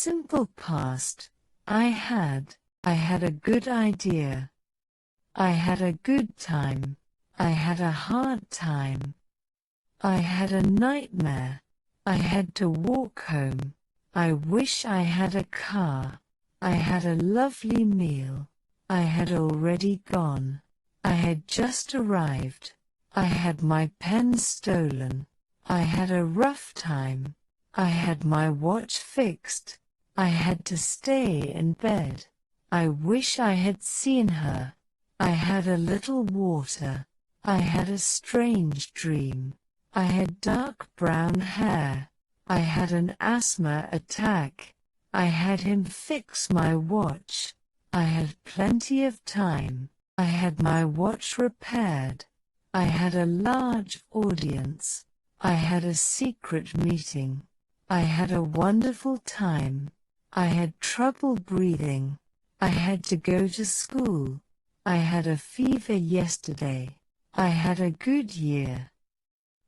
Simple past. I had a good idea. I had a good time. I had a hard time. I had a nightmare. I had to walk home. I wish I had a car. I had a lovely meal. I had already gone. I had just arrived. I had my pen stolen. I had a rough time. I had my watch fixed. I had to stay in bed. I wish I had seen her. I had a little water. I had a strange dream. I had dark brown hair. I had an asthma attack. I had him fix my watch. I had plenty of time. I had my watch repaired. I had a large audience. I had a secret meeting. I had a wonderful time. I had trouble breathing. I had to go to school. I had a fever yesterday. I had a good year.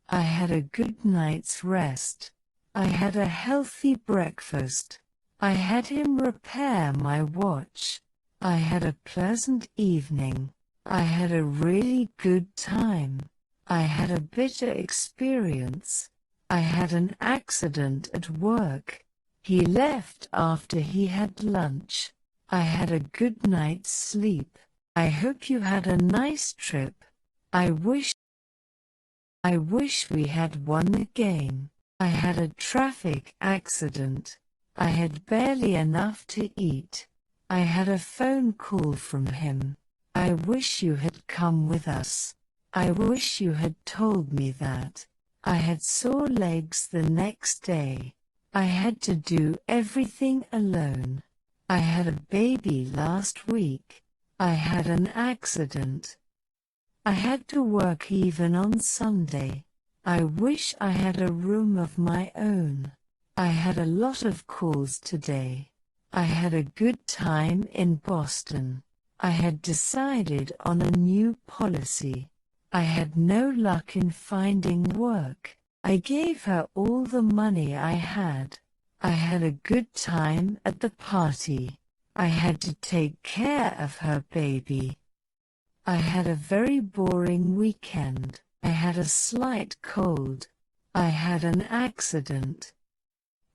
I had a good night's rest. I had a healthy breakfast. I had him repair my watch. I had a pleasant evening. I had a really good time. I had a bitter experience. I had an accident at work. He left after he had lunch. I had a good night's sleep. I hope you had a nice trip. I wish we had won the game. I had a traffic accident. I had barely enough to eat. I had a phone call from him. I wish you had come with us. I wish you had told me that. I had sore legs the next day. I had to do everything alone. I had a baby last week. I had an accident. I had to work even on Sunday. I wish I had a room of my own. I had a lot of calls today. I had a good time in Boston. I had decided on a new policy. I had no luck in finding work. I gave her all the money I had. I had a good time at the party. I had to take care of her baby. I had a very boring weekend. I had a slight cold. I had an accident.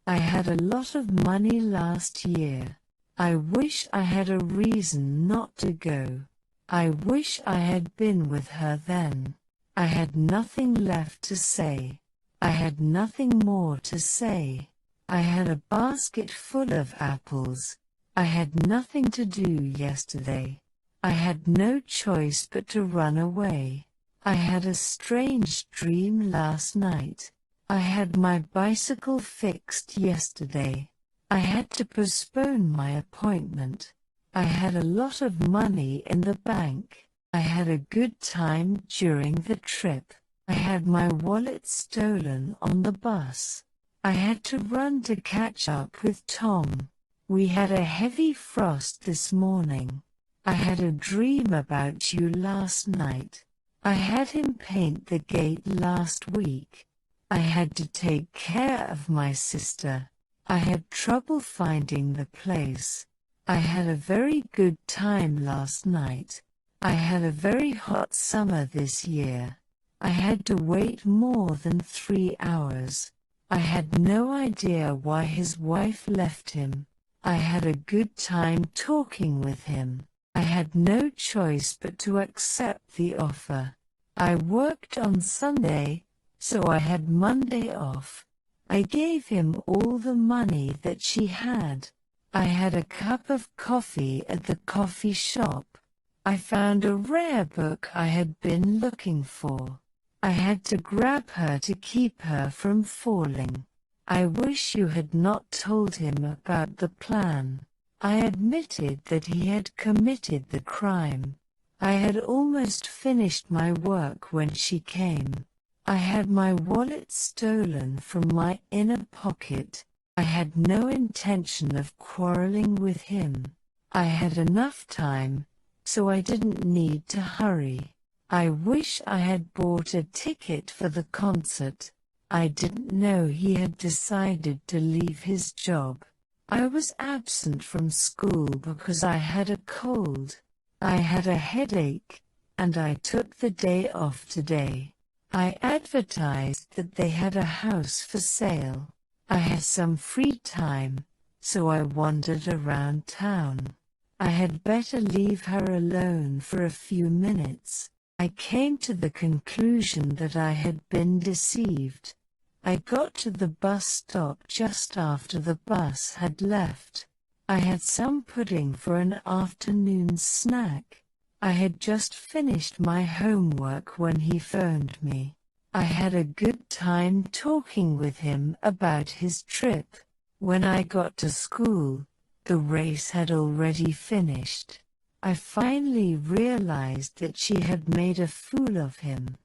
I had a lot of money last year. I wish I had a reason not to go. I wish I had been with her then. I had nothing left to say. I had nothing more to say. I had a basket full of apples. I had nothing to do yesterday. I had no choice but to run away. I had a strange dream last night. I had my bicycle fixed yesterday. I had to postpone my appointment. I had a lot of money in the bank. I had a good time during the trip. I had my wallet stolen on the bus. I had to run to catch up with Tom. We had a heavy frost this morning. I had a dream about you last night. I had him paint the gate last week. I had to take care of my sister. I had trouble finding the place. I had a very good time last night. I had a very hot summer this year. I had to wait more than 3 hours. I had no idea why his wife left him. I had a good time talking with him. I had no choice but to accept the offer. I worked on Sunday, so I had Monday off. I gave him all the money that she had. I had a cup of coffee at the coffee shop. I found a rare book I had been looking for. I had to grab her to keep her from falling. I wish you had not told him about the plan. I admitted that he had committed the crime. I had almost finished my work when she came. I had my wallet stolen from my inner pocket. I had no intention of quarreling with him. I had enough time, so I didn't need to hurry. I wish I had bought a ticket for the concert. I didn't know he had decided to leave his job. I was absent from school because I had a cold. I had a headache, and I took the day off today. I advertised that they had a house for sale. I had some free time, so I wandered around town. I had better leave her alone for a few minutes. I came to the conclusion that I had been deceived. I got to the bus stop just after the bus had left. I had some pudding for an afternoon snack. I had just finished my homework when he phoned me. I had a good time talking with him about his trip. When I got to school, the race had already finished. I finally realized that she had made a fool of him.